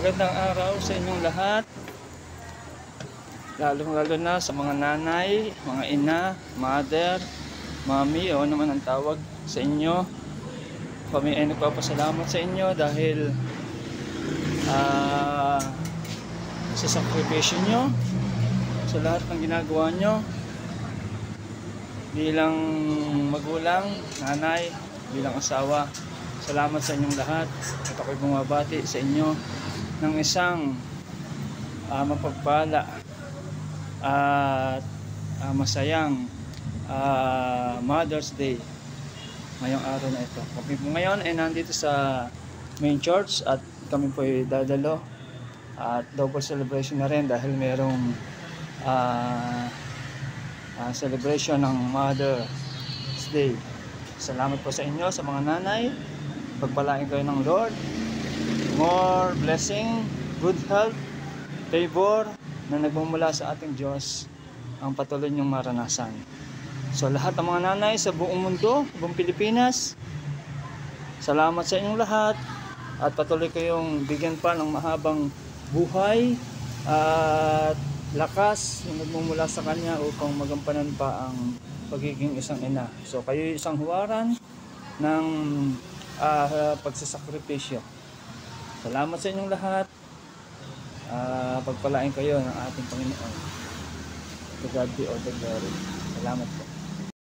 Magandang araw sa inyong lahat, lalong-lalo na sa mga nanay, mga ina, mother, mommy, o ano man ang tawag sa inyo. Kami ay nagpapasalamat sa inyo dahil sa sakripisyo nyo, sa lahat ng ginagawa nyo bilang magulang, nanay, bilang asawa. Salamat sa inyong lahat at ako'y bumabati sa inyo ng isang mapagpala at masayang Mother's Day ngayong araw na ito. Kami po ngayon ay nandito sa main church at kami po ay dadalo at double celebration na rin dahil merong celebration ng Mother's Day. Salamat po sa inyo, sa mga nanay. Pagpalain kayo ng Lord, more blessing, good health, favor na nagmumula sa ating Diyos ang patuloy niyong maranasan. So lahat ng mga nanay sa buong mundo, buong Pilipinas, salamat sa inyong lahat at patuloy kayong bigyan pa ng mahabang buhay at lakas na nagmumula sa Kanya upang magampanan pa ang pagiging isang ina. So kayo isang huwaran ng pagsasakripisyo. Salamat sa inyong lahat. Pagpalain kayo ng ating Panginoon. To God be all the glory. Salamat po.